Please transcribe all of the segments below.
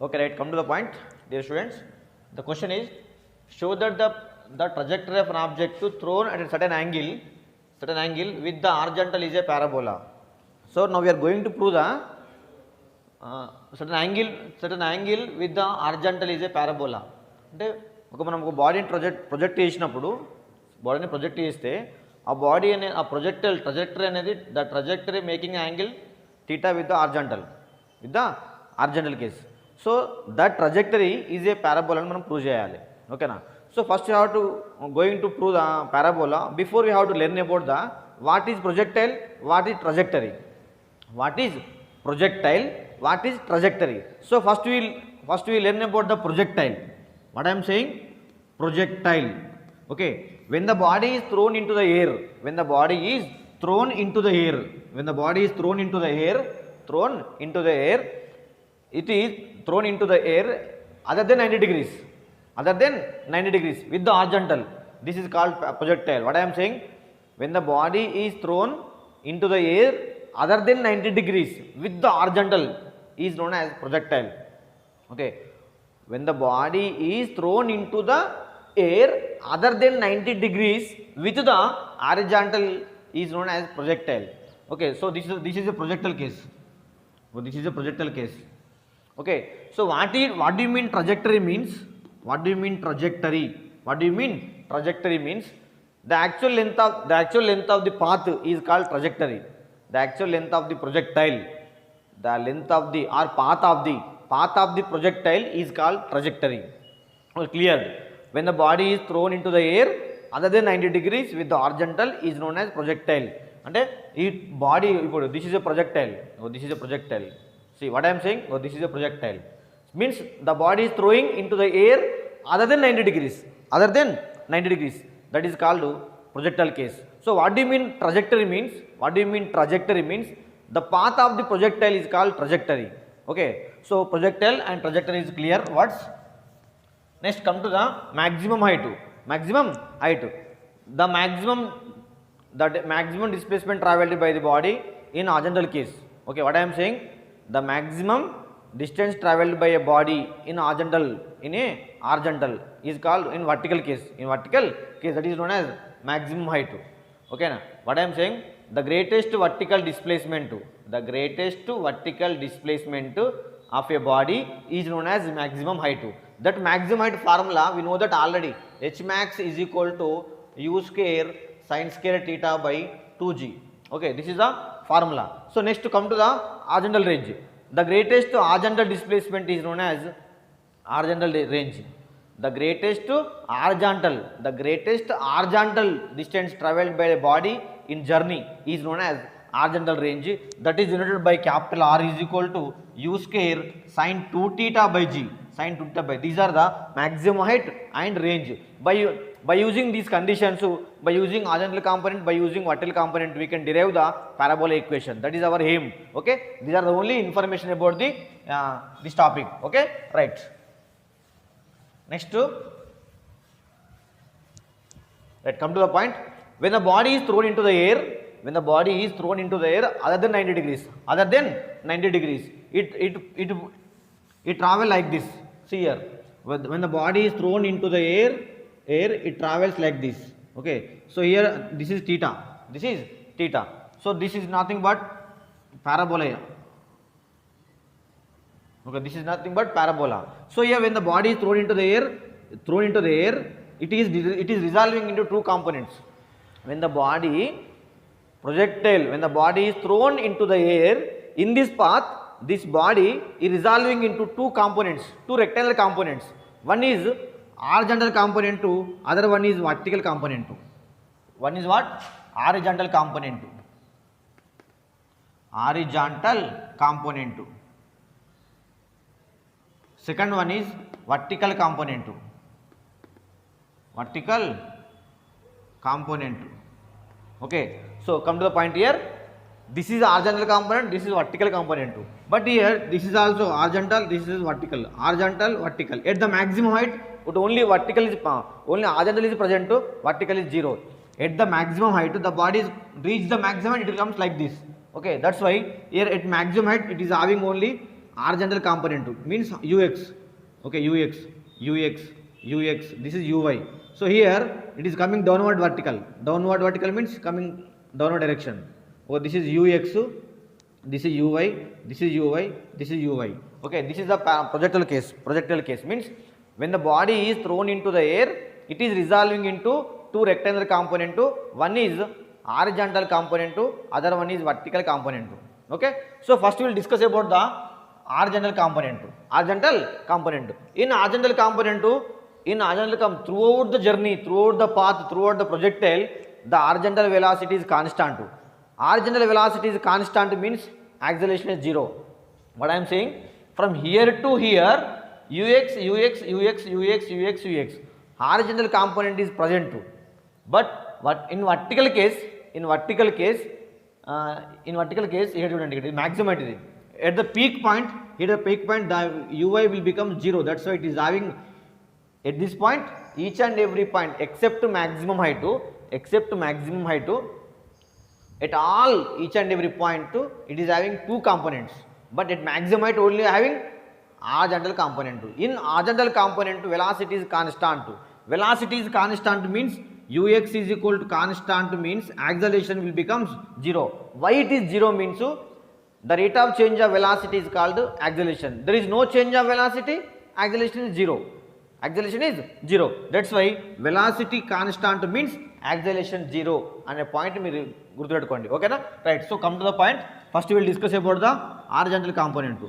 Okay, right. Come to the point, dear students. The question is, show that the trajectory of an object to thrown at a certain angle with the horizontal is a parabola. So now we are going to prove the certain angle with the horizontal is a parabola. అంటే మనం ఒక బాడీని project చేసినప్పుడు బాడీని project చేస్తే ఆ body అనే ఆ ట్రజెక్టరీ అనేది the trajectory making angle theta with the horizontal case. So that trajectory is a parabola అని మనం ప్రూవ్ చేయాలి. ఓకేనా? So first you have to going to prove the parabola. Before you have to learn about the what is projectile, what is trajectory. What is projectile, what is trajectory? So first we learn about the projectile. What I am saying? Projectile. Okay, when the body is thrown into the air, it is thrown into the air other than 90 degrees with the horizontal. This is called projectile. What I am saying? When the body is thrown into the air other than 90 degrees with the horizontal is known as projectile. Okay, when the body is thrown into the air other than 90 degrees with the horizontal is known as projectile. Okay, so this is a projectile case. Okay, so what do you mean trajectory means? What do you mean trajectory means the actual length of the path is called trajectory. The actual length of the projectile, the length of the or path of the projectile is called trajectory. Clear? When the body is thrown into the air other than 90 degrees with the horizontal is known as projectile. అంటే ఈ body ఇప్పుడు this is a projectile. See what I am saying? This is a projectile. Means the body is throwing into the air other than 90 degrees. That is called projectile case. So what do you mean trajectory means? The path of the projectile is called trajectory. Okay, so projectile and trajectory is clear. What's next? Come to the maximum height. The maximum displacement traveled by the body in horizontal case. Okay, what I am saying? The maximum distance traveled by a body in a horizontal is called in vertical case. That is known as maximum height. Okay na? What I am saying? The greatest vertical displacement of a body is known as maximum height. That maximum height formula we know that already. H max is equal to u square sin square theta by 2g. Okay, this is the formula. So next to come to the horizontal range. The greatest horizontal displacement is known as horizontal range. The greatest horizontal distance traveled by a body in journey is known as horizontal range. That is denoted by capital R is equal to u square sin 2 theta by g. These are the maximum height and range. By using these conditions, by using horizontal component, by using vertical component, we can derive the parabola equation. That is our aim. Okay, these are the only information about this topic. Okay, right. Next, right, come to the point. When the body is thrown into the air other than 90 degrees, it travel like this. See here, when the body is thrown into the air it travels like this. Okay, so here this is theta. So this is nothing but parabola. Okay, this is nothing but parabola. So here when the body is thrown into the air, it is resolving into two components. When the body is thrown into the air in this path, this body is resolving into two rectangular components. One is horizontal component, other one is vertical component. One is what? Horizontal component. Second one is vertical component. Okay, so come to the point here. This is horizontal component, this is vertical component. But here this is also horizontal, this is vertical. At the maximum height, but only horizontal is present, vertical is 0. At the maximum height, the body reach the maximum, it becomes like this. Okay, that's why here at maximum height it is having only horizontal component means ux. Okay, ux, this is uy. So here it is coming downward vertical. Downward vertical means coming downward direction. Oh, this is ux, this is uy, this is uy, this is uy. Okay, this is the projectile case. Projectile case means when the body is thrown into the air, it is resolving into two rectangular component. One is horizontal component, other one is vertical component. Okay, so first we will discuss about the horizontal component. Horizontal component. In horizontal component, throughout the journey, throughout the path, throughout the projectile, the horizontal velocity is constant. Horizontal velocity is constant means acceleration is 0. What I am saying, from here to here, ux, horizontal component is present. But what in vertical case, here చూడండి maximum it is. At the peak point, the ui will become 0. That's why it is having at this point each and every point except maximum height, at all each and every point it is having two components, but at maximum height only having horizontal component. In horizontal component velocity is constant. Velocity is constant means ux is equal to constant means acceleration will become 0. Why it is 0 means the rate of change of velocity is called acceleration. There is no change of velocity, acceleration is 0. Acceleration is 0. That's why velocity constant means acceleration 0 అనే point మీరు గుర్తుపెట్టుకోండి. ఓకేనా? Right. So come to the point. First will discuss about the horizontal component.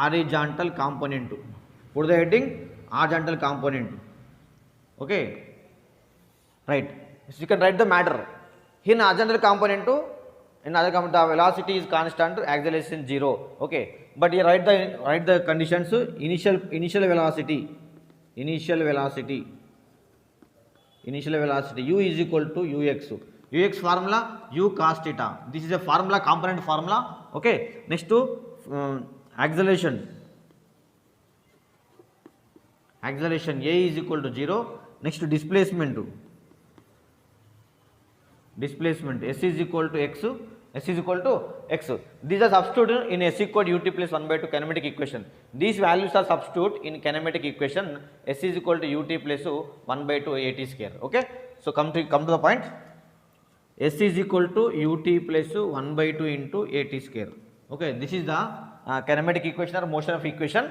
Horizontal component. Put the heading horizontal component. Okay. Right. So you can write the matter. In horizontal component, the velocity is constant, acceleration 0. Okay. But you write the conditions. Initial velocity. U is equal to ux. Ux formula u cos theta. This is a formula, component formula. Okay. Next to acceleration a is equal to 0. Next to displacement s is equal to x. These are substituted in s equal to ut plus 1/2 kinematic equation. These values are substituted in kinematic equation. S is equal to ut plus 1/2 at square. Okay, so come to the point. S is equal to ut plus 1/2 into at square. Okay, this is the kinematic equation or motion of equation.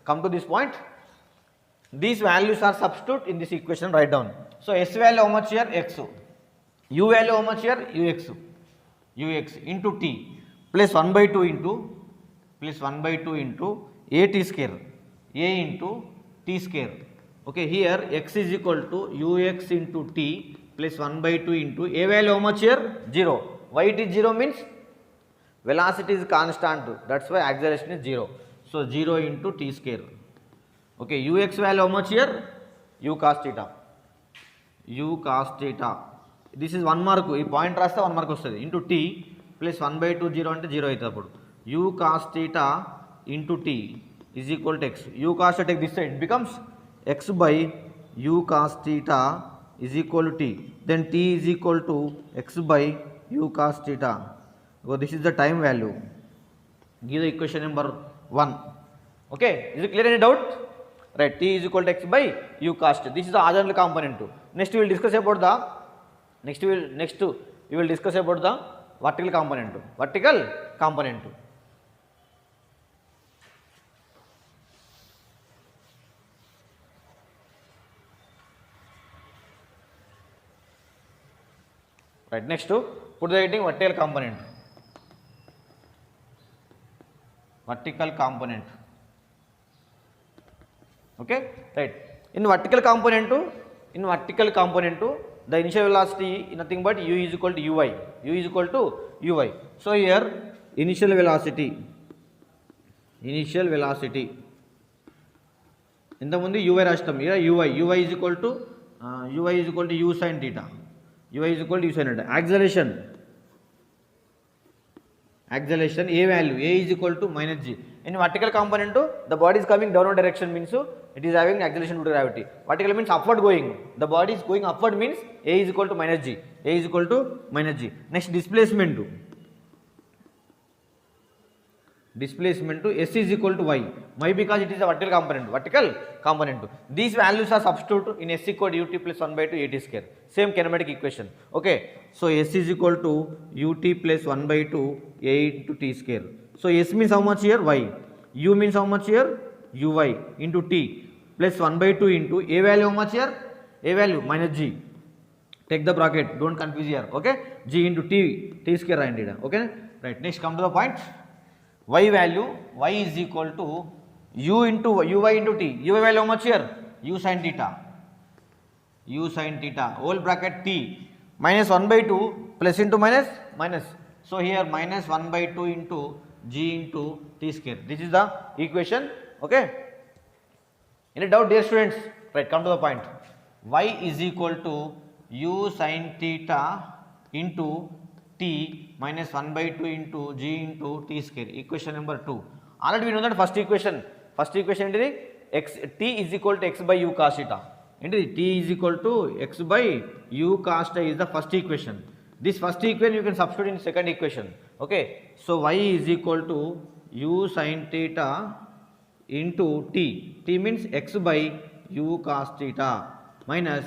Come to this point. These values are substituted in this equation. Write down. So s value how much here? X. U value how much here? Ux into t plus 1/2 into a t square, a into t square. Okay, here x is equal to ux into t plus 1/2 into a value how much here? 0. Why it is 0 means velocity is constant, that's why acceleration is 0. So 0 into t square. Okay, ux value how much here? U cos theta. This is 1 mark. ఈ point రాస్తే 1 mark వస్తుంది. Into t plus 1/2 0 అంటే 0 అవుతుంది. అప్పుడు u cos theta into t is equal to x. U cos theta take this side, it becomes x by u cos theta is equal to t. Then t is equal to x by u cos theta. So this is the time value. Give the equation number 1. Okay, is it clear? Any doubt? Right, t is equal to x by u cos theta. This is the horizontal component. Next we will discuss about the vertical component. Right, next put the heading vertical component. Okay, right. In vertical component, the initial velocity is nothing but u is equal to ui. So here initial velocity in the mundu ui rashtam. Here ui is equal to u sin theta. Acceleration a value, a is equal to minus g. In vertical component, the body is coming downward direction means it is having acceleration due to gravity. Vertical means upward going. The body is going upward means a is equal to minus g. Next displacement. displacement to S is equal to y. Why? Because it is a vertical component. Vertical component. These values are substituted in S equal to ut plus 1 by 2 at square. Same kinematic equation. Okay. So S is equal to ut plus 1 by 2 a into t square. So S means how much here? Y. U means how much here? Uy into t plus 1 by 2 into a value how much here? A value minus g. Take the bracket. Don't confuse here. Okay. G into t square and okay. Right. Next come to the point. Y value, y is equal to u into uy into t. Uy value how much here? U sin theta. U sin theta whole bracket t minus 1 by 2 plus into minus minus. So here minus 1 by 2 into g into t square. This is the equation. Okay. Any doubt, dear students? Right. Come to the point. Y is equal to u sin theta into t minus 1 by 2 into g into t square. Equation number 2. Already we know that first equation. First equation is x, t is equal to x by u cos theta. T is equal to x by u cos theta is the first equation. This first equation you can substitute in second equation. Okay. So y is equal to u sin theta into t. T means x by u cos theta minus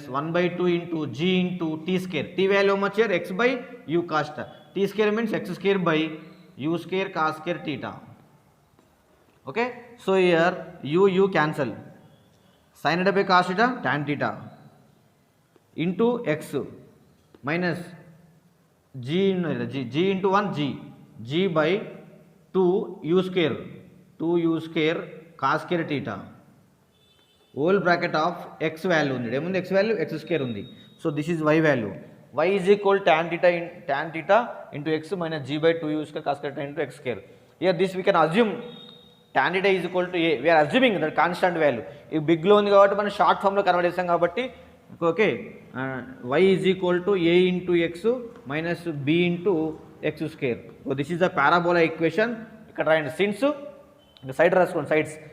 1 by 2 into g into t square. T value how much here? X by u cos theta. T square means x square by u square cos square theta. Okay. So here u cancel. Sin theta by cos theta, tan theta into x minus g into 1 g by 2 u square cos square theta. Whole bracket of x value undi. Emundi x value x square undi. So this is y value. Y is equal tan theta into x minus g by 2 u square cos theta into x square. Here this we can assume tan theta is equal to a. We are assuming that constant value. If big lo undi kabatti మనం short form లో convert చేస్తాం కాబట్టి okay y is equal to a into x minus b into x square. So this is the parabola equation. ఇక్కడ రాయండి since side రాసుకోండి sides